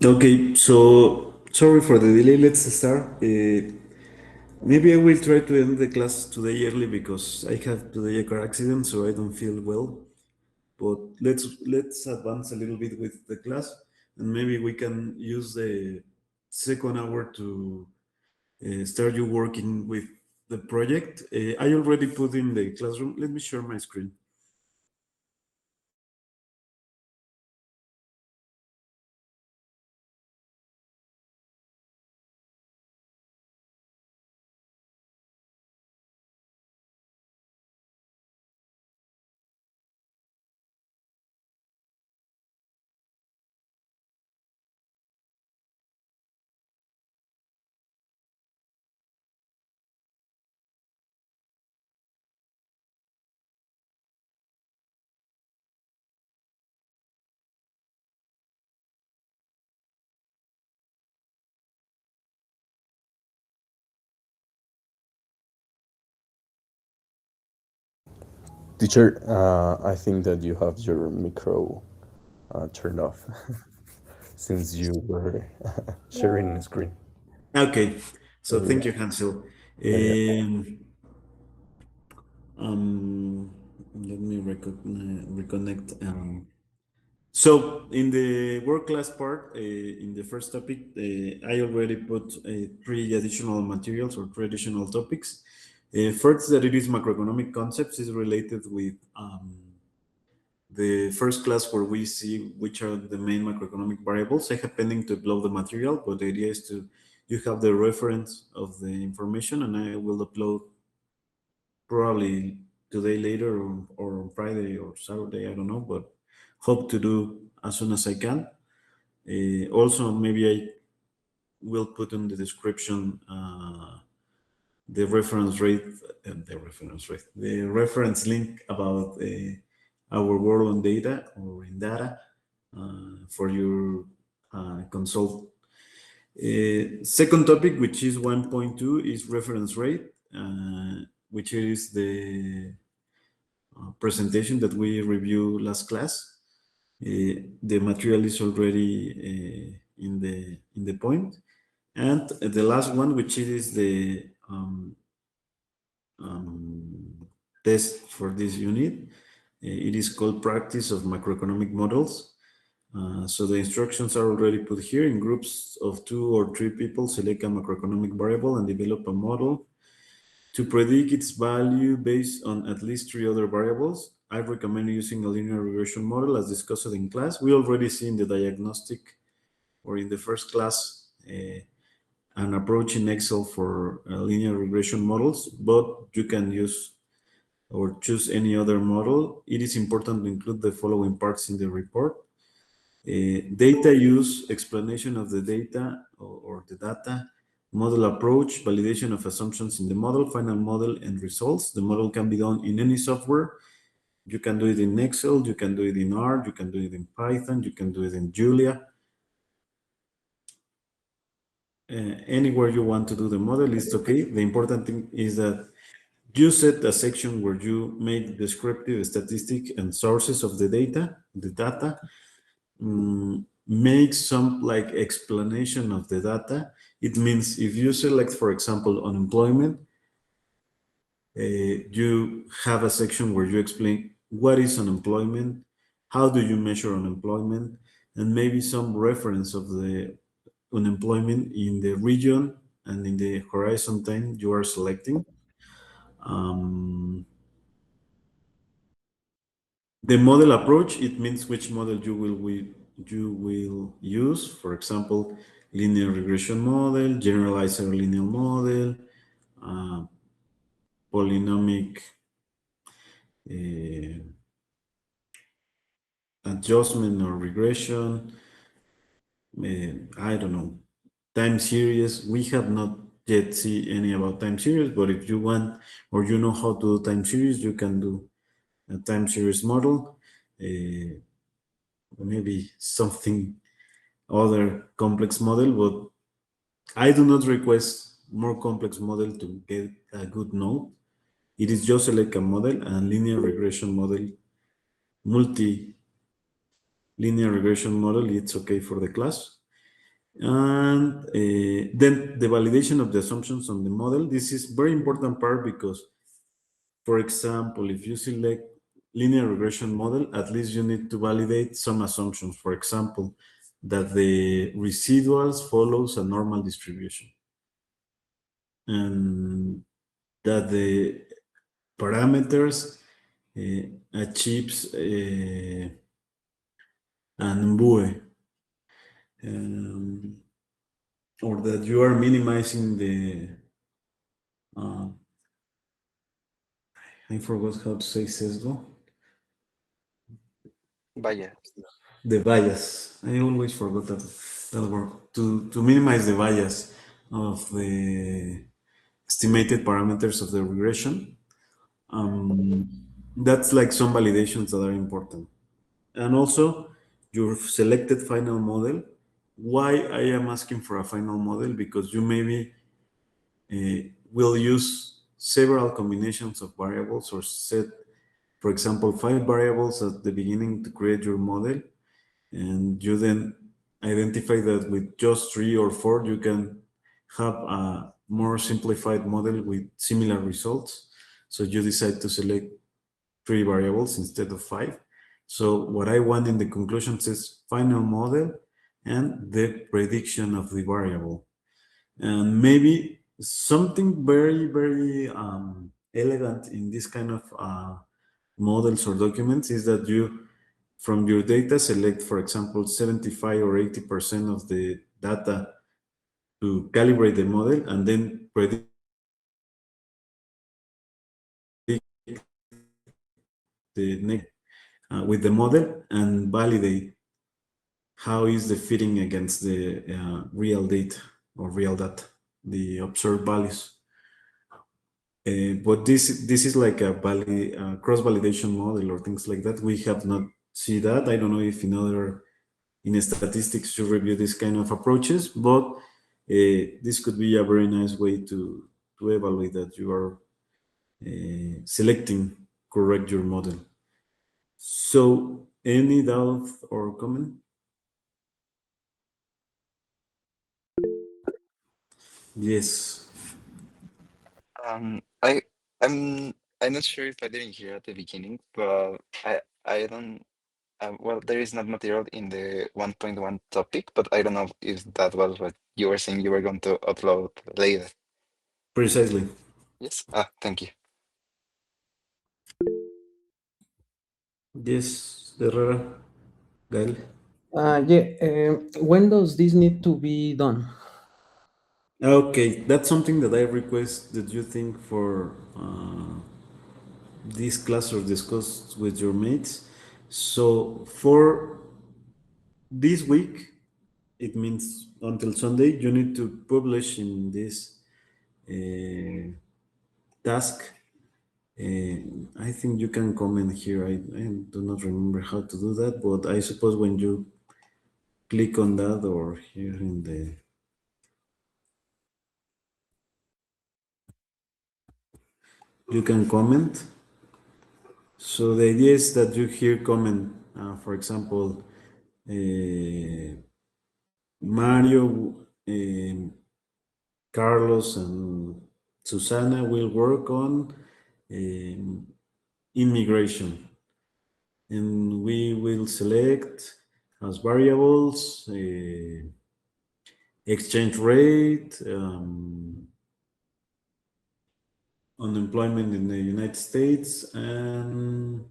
Okay, so sorry for the delay. Let's start. Maybe I will try to end the class today early because I have today a car accident, so I don't feel well. But let's advance a little bit with the class, and maybe we can use the second hour to start you working with the project. I already put in the classroom. Let me share my screen. Teacher, I think that you have your micro turned off since you were sharing the screen. Okay, so Yeah, thank you, Hansel. yeah, yeah. Um, um, Let me reconnect. So in the work class part, in the first topic, I already put three additional materials or three additional topics. First, that it is macroeconomic concepts is related with the first class where we see which are the main macroeconomic variables. I have pending to upload the material, but the idea is to you have the reference of the information, and I will upload probably today later or on Friday or Saturday. I don't know, but hope to do as soon as I can. Also, maybe I will put in the description the reference rate, the reference link about our work on data or in data for your consult. Second topic, which is 1.2, is reference rate, which is the presentation that we reviewed last class. The material is already in the point. And the last one, which is the um, test for this unit, it is called practice of macroeconomic models. So the instructions are already put here. In groups of 2 or 3 people, select a macroeconomic variable and develop a model to predict its value based on at least 3 other variables. I recommend using a linear regression model as discussed in class. We already see in the diagnostic or in the first class an approach in Excel for linear regression models, but you can use or choose any other model. It is important to include the following parts in the report. Data use, explanation of the data or the data, model approach, validation of assumptions in the model, final model and results. The model can be done in any software. You can do it in Excel, you can do it in R, you can do it in Python, you can do it in Julia. Anywhere you want to do the model is okay. The important thing is that you set a section where you make descriptive statistic and sources of the data, make some like explanation of the data. It means if you select, for example, unemployment, you have a section where you explain what is unemployment, how do you measure unemployment, and maybe some reference of the unemployment in the region and in the horizon time you are selecting. Um, the model approach, it means which model you will use. For example, linear regression model, generalized linear model, uh, polynomic uh, adjustment or regression. I don't know. Time series. We have not yet see any about time series, but if you want or you know how to do time series, you can do a time series model. Maybe something other complex model, but I do not request more complex model to get a good note. It is just like a model and linear regression model, multi linear regression model. It's okay for the class. And then the validation of the assumptions on the model. This is very important part because, for example, if you select linear regression model, at least you need to validate some assumptions. For example, that the residuals follows a normal distribution and that the parameters achieves an MBUE, um, or that you are minimizing the uh, I forgot how to say sesgo. Vaya. The bias. I always forgot that word. To minimize the bias of the estimated parameters of the regression. Um, that's like some validations that are important. And also your selected final model. Why I am asking for a final model? Because you maybe will use several combinations of variables or set, for example, 5 variables at the beginning to create your model, and you then identify that with just 3 or 4 you can have a more simplified model with similar results. So you decide to select 3 variables instead of 5. So what I want in the conclusions is final model and the prediction of the variable. And maybe something very elegant in this kind of models or documents is that you from your data select, for example, 75 or 80% of the data to calibrate the model, and then predict the next with the model and validate how is the fitting against the real data or real data, the observed values. But this is like a cross validation model or things like that. We have not see that. I don't know if in statistics you review this kind of approaches, but this could be a very nice way to evaluate that you are selecting correct your model. So any doubt or comment? Yes. I I'm not sure if I didn't hear at the beginning, but I don't. Well, there is not material in the 1.1 topic, but I don't know if that was what you were saying you were going to upload later. Precisely. Yes. Thank you. Yes, Herrera, Gael. Yeah. When does this need to be done? Okay, that's something that I request that you think for this class or discuss with your mates. So for this week, it means until Sunday, you need to publish in this uh, task. I think you can comment here. I do not remember how to do that, but I suppose when you click on that or here in the, you can comment. So the idea is that you here comment, for example, Mario, Carlos, and Susana will work on um, immigration, and we will select as variables exchange rate, unemployment in the United States, and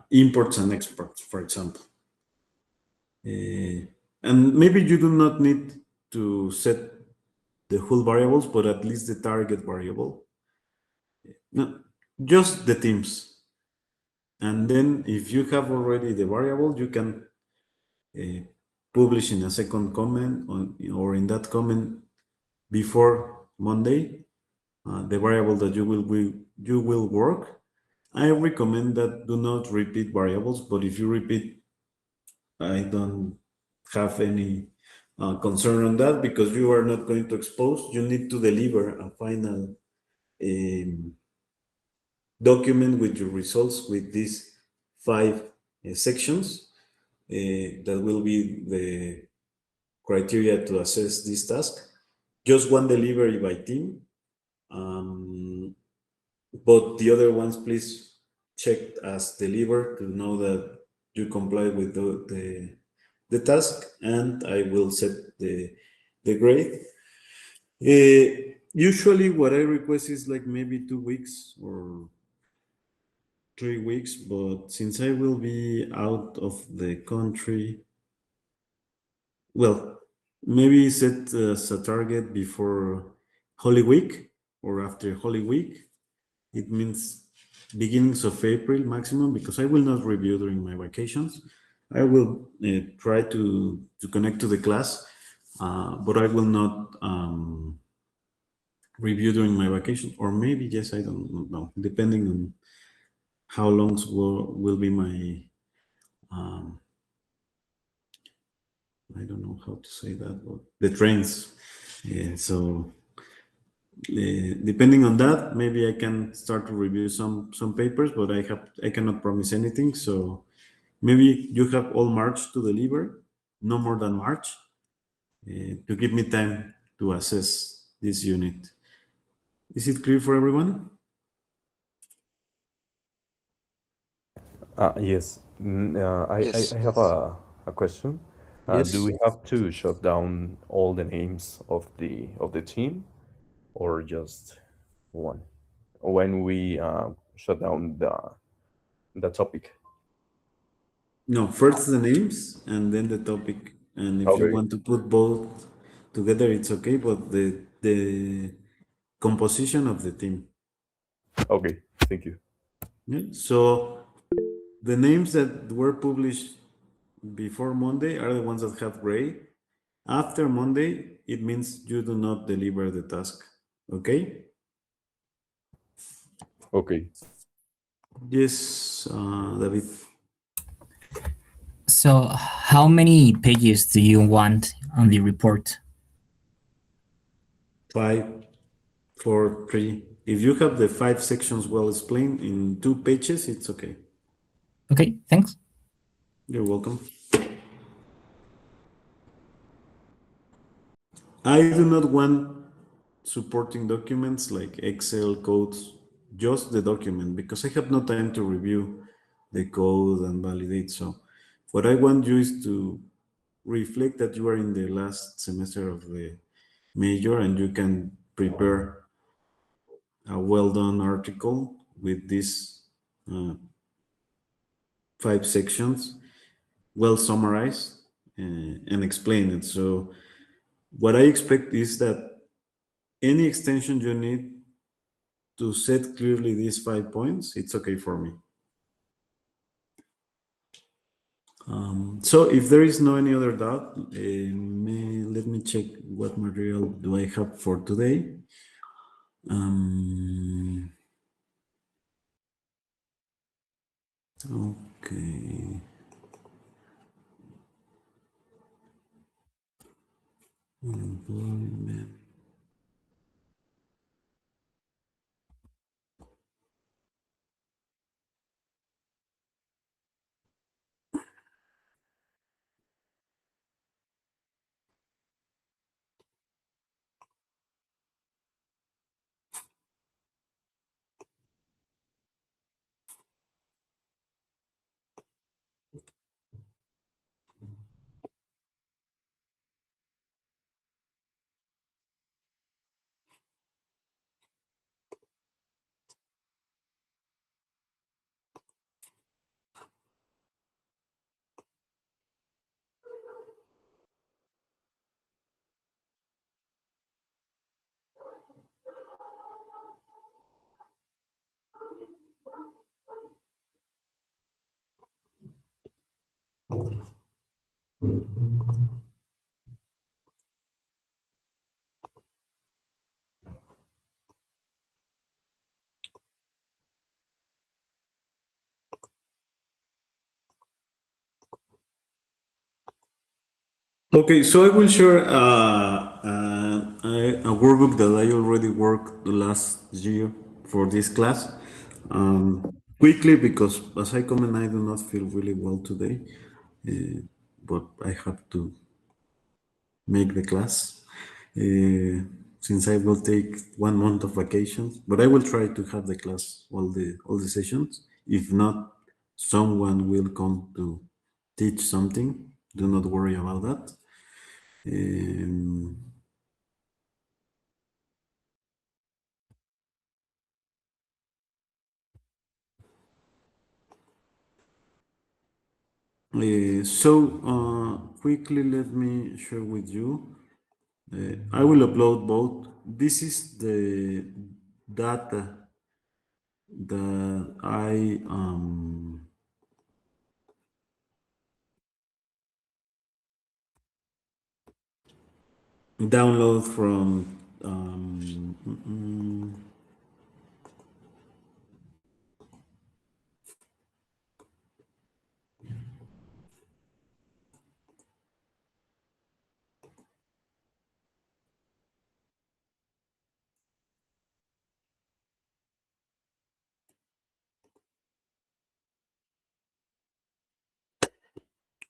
imports and exports, for example. And maybe you do not need to set the whole variables, but at least the target variable. No, just the themes. And then if you have already the variable, you can uh, publish in a second comment or in that comment before Monday the variable that you will work. I recommend that do not repeat variables, but if you repeat, I don't have any concern on that because you are not going to expose. You need to deliver a final um, document with your results with these 5 sections that will be criteria to assess this task. Just one delivery by team. But the other ones, please check as delivered to know that you comply with the task, and I will set the grade. Usually what I request is like maybe 2 weeks or 3 weeks, but since I will be out of the country, well, maybe set as a target before Holy Week or after Holy Week. It means beginnings of April maximum, because I will not review during my vacations. I will try to connect to the class, but I will not review during my vacation, or maybe yes, I don't know, depending on how long will be my I don't know how to say that, but the trains. Yeah, so depending on that, maybe I can start to review some papers, but I cannot promise anything. So maybe you have all March to deliver, no more than March, to give me time to assess this unit. Is it clear for everyone? Yes. I Yes. have a question. Do Yes. we have to shut down all the names of the team, or just one? When we shut down the topic. No, first the names and then the topic. And if you Okay. want to put both together, it's okay, but the composition of the team. Okay. Thank you. Yeah? So the names that were published before Monday are the ones that have gray. After Monday, it means you do not deliver the task. Okay? Okay. Yes, David. So, how many pages do you want on the report? 5, 4, 3. If you have the 5 sections well explained in 2 pages, it's okay. Okay, thanks. You're welcome. I do not want supporting documents like Excel codes, just the document, because I have no time to review the code and validate. So what I want you is to reflect that you are in the last semester of the major and you can prepare a well done article with these uh, 5 sections, well summarized and explain it. So what I expect is that any extension you need to set clearly these 5 points, it's okay for me. So if there is no any other doubt, let me check what material do I have for today. Okay. Employment. Okay, so I will share a workbook that I already worked the last year for this class. Quickly, because as I comment, I do not feel really well today, but I have to make the class, since I will take 1 month of vacations. But I will try to have the class all the sessions. If not, someone will come to teach something. Do not worry about that. Um, quickly, let me share with you. I will upload both. This is the data that I download from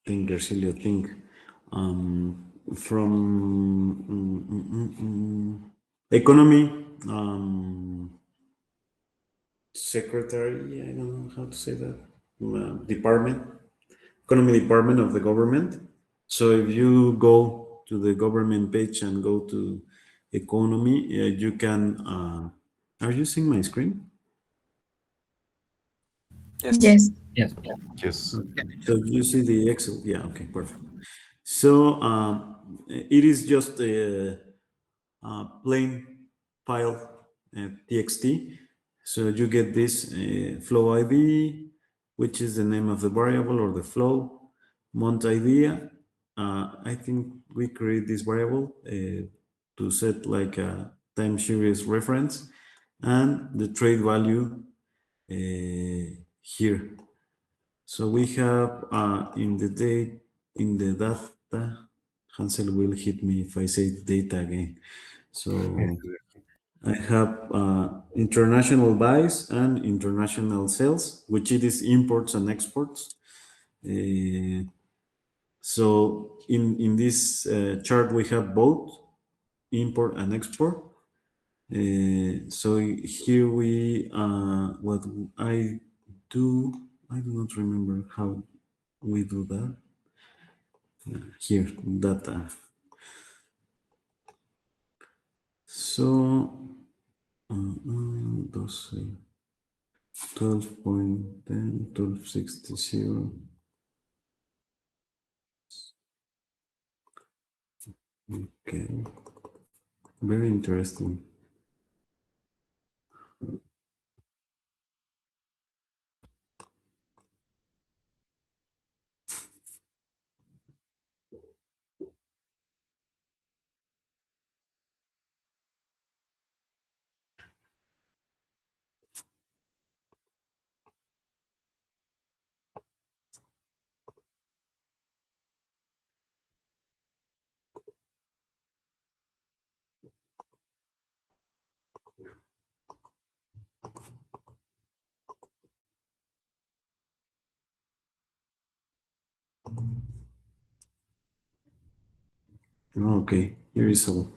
think Garcilia, think from economy secretary. I don't know how to say that. Department, economy department of the government. So if you go to the government page and go to economy, you can. Are you seeing my screen? Yes. Yes. Yes. Yes. So you see the Excel? Yeah. Okay. Perfect. So it is just a plain file txt. So you get this flow ID, which is the name of the variable or the flow, month idea. I think we create this variable to set like a time series reference and the trade value here. So we have in the date, in the data, Hansel will hit me if I say data again. So I have international buys and international sales, which it is imports and exports. So in this chart, we have both import and export. So here we, what I do, I do not remember how we do that. Here, data. So, 12, 12.10, 1260. Okay, very interesting. Okay, here is all.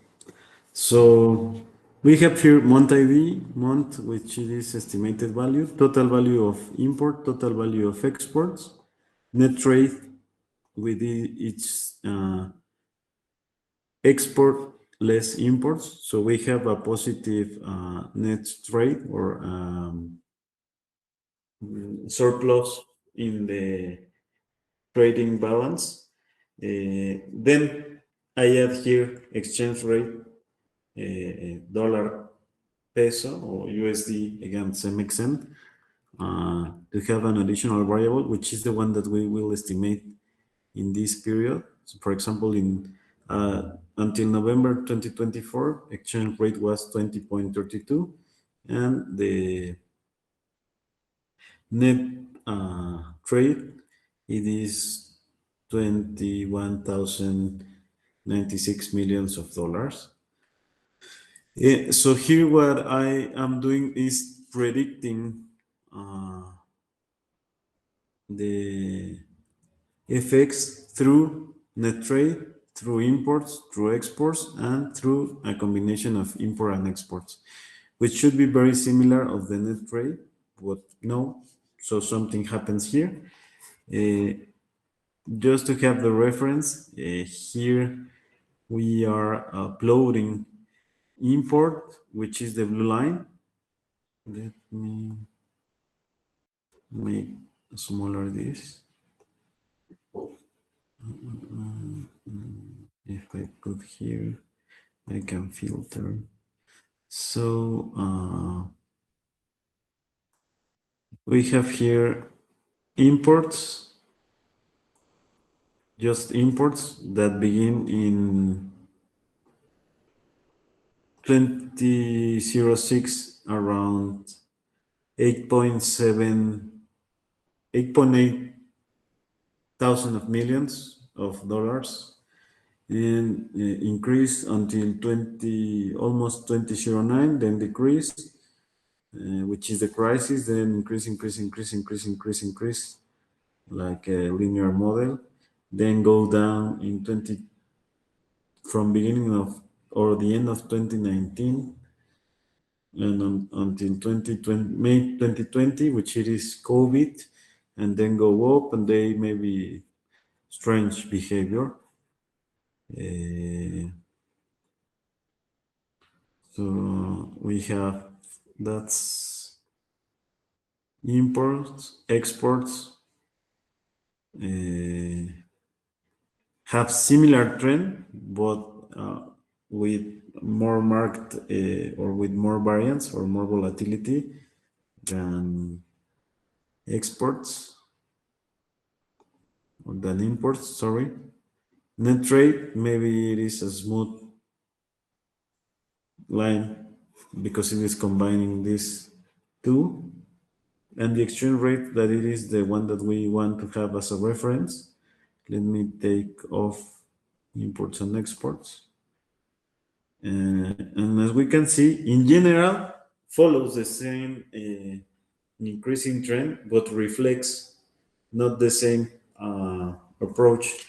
So we have here month ID, month, which is estimated value, total value of import, total value of exports, net trade with each export less imports. So we have a positive net trade or surplus in the trading balance. Then I add here exchange rate, dollar peso or USD against MXN to have an additional variable, which is the one that we will estimate in this period. So for example, in until November 2024, exchange rate was 20.32 and the net trade, it is 21,096 millions of dollars. So here what I am doing is predicting the FX through net trade, through imports, through exports, and through a combination of import and exports, which should be very similar of the net trade, but no. So something happens here. Just to have the reference, here we are uploading import, which is the blue line. Let me make smaller this. If I put here, I can filter. So we have here imports, just imports that begin in 2006 around 8.8 thousand of millions of dollars, and increased until almost 2009, then decreased, which is the crisis, then increase, like a linear model, then go down in from beginning of or the end of 2019 and until 2020, May 2020, which it is COVID, and then go up, and they maybe strange behavior. So we have, that's imports, exports, have similar trend, but with more marked or with more variance or more volatility than exports or than imports, sorry. Net trade, maybe it is a smooth line because it is combining these two. And the exchange rate, that it is the one that we want to have as a reference. Let me take off imports and exports. And as we can see, in general, follows the same increasing trend, but reflects not the same approach.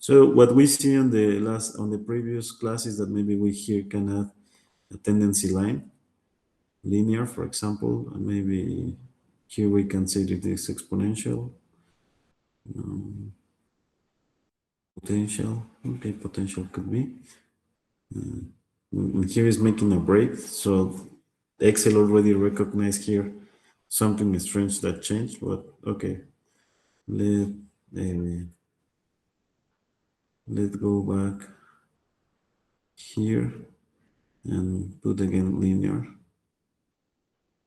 So what we see on the previous class is that maybe we here can add a tendency line, linear, for example, and maybe here we can say that it is exponential, potential. Okay, potential could be. Here is making a break, so Excel already recognized here something strange that changed, but okay. Let's go back here and put again linear.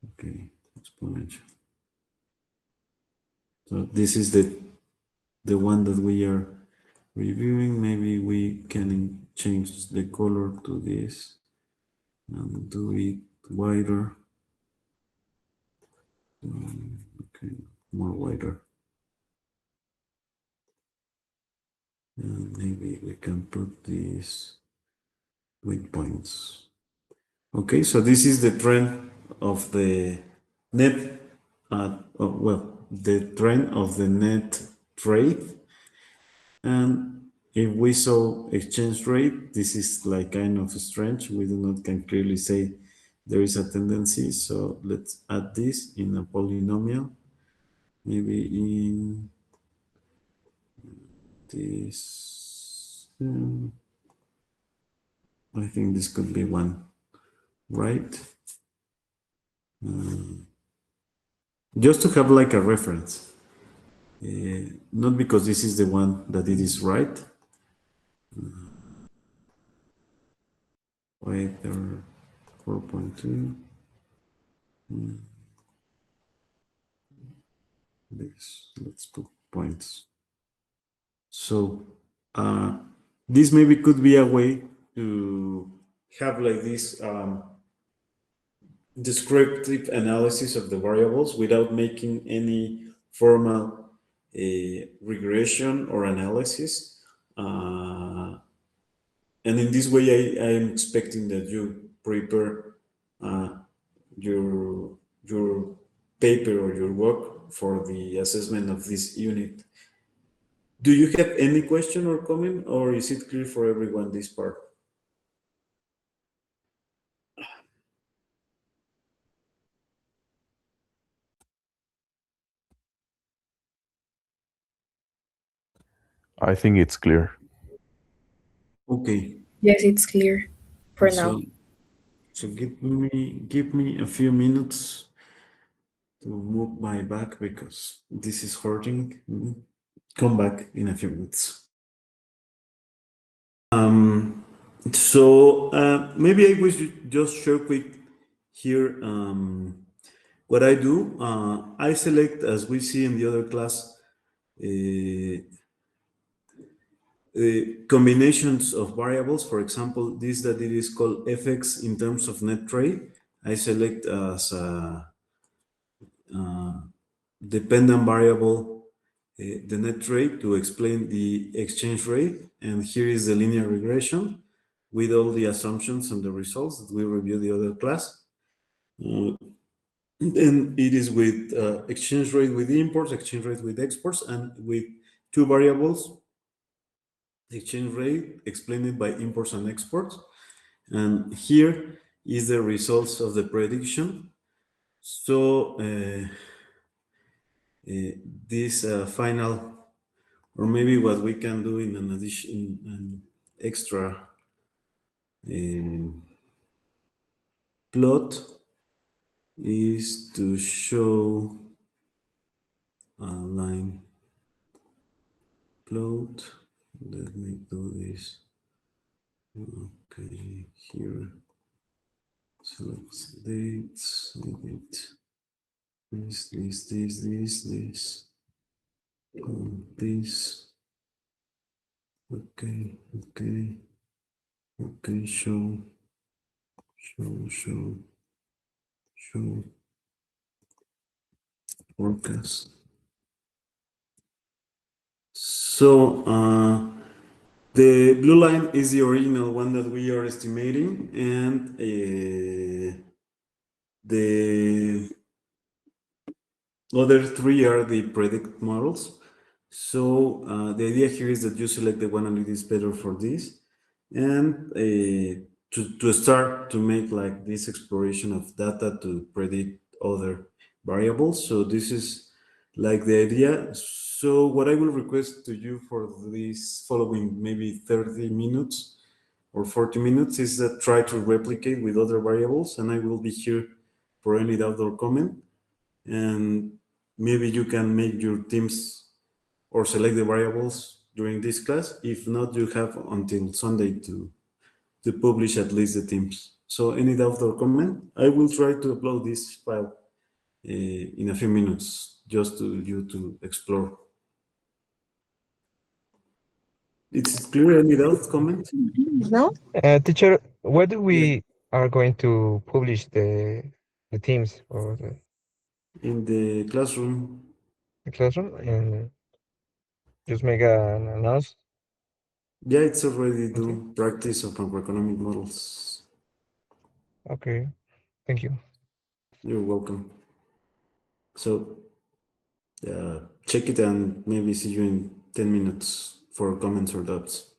Okay, exponential. So this is the one that we are reviewing. Maybe we can change the color to this and do it wider. Okay, more wider. And maybe we can put this with points. Okay, so this is the trend of the net, the trend of the net trade. And if we saw exchange rate, this is like kind of strange. We do not can clearly say there is a tendency. So let's add this in a polynomial, maybe in this. I think this could be one, right? Just to have like a reference, not because this is the one that it is right. Wait, there are 4.2. This, let's put points. So this maybe could be a way to have like this descriptive analysis of the variables without making any formal regression or analysis. And in this way, I am expecting that you prepare your paper or your work for the assessment of this unit Do you have any question or comment, or is it clear for everyone this part? I think it's clear. Okay. Yes, it's clear for now. So give me a few minutes to move my back because this is hurting. Come back in a few minutes. Maybe I wish just share quick here what I do. I select, as we see in the other class, combinations of variables. For example, this that it is called fx in terms of net trade. I select as a dependent variable the net rate to explain the exchange rate. And here is the linear regression with all the assumptions and the results that we reviewed the other class. Then it is with exchange rate with imports, exchange rate with exports, and with two variables, exchange rate explained by imports and exports. And here is the results of the prediction. So this final, or maybe what we can do in an addition, an extra plot is to show a line plot. Let me do this. Okay, here. Select dates, edit. This, this. Okay, show, forecast. So the blue line is the original one that we are estimating, and the other three are the predict models. So the idea here is that you select the one that is better for this, and to start to make like this exploration of data to predict other variables. So this is like the idea. So what I will request to you for this following maybe 30 minutes or 40 minutes is that try to replicate with other variables, and I will be here for any doubt or comment. And maybe you can make your teams or select the variables during this class. If not, you have until Sunday to publish at least the teams. So any doubt or comment, I will try to upload this file in a few minutes just to you to explore. It's clear? Any doubt, comment? No? Teacher, where do Yeah. we are going to publish the teams or In the classroom. the classroom and just make an announce? Yeah, it's already Okay. do practice of macroeconomic models. Okay, thank you. You're welcome. So check it and maybe see you in 10 minutes for comments or doubts.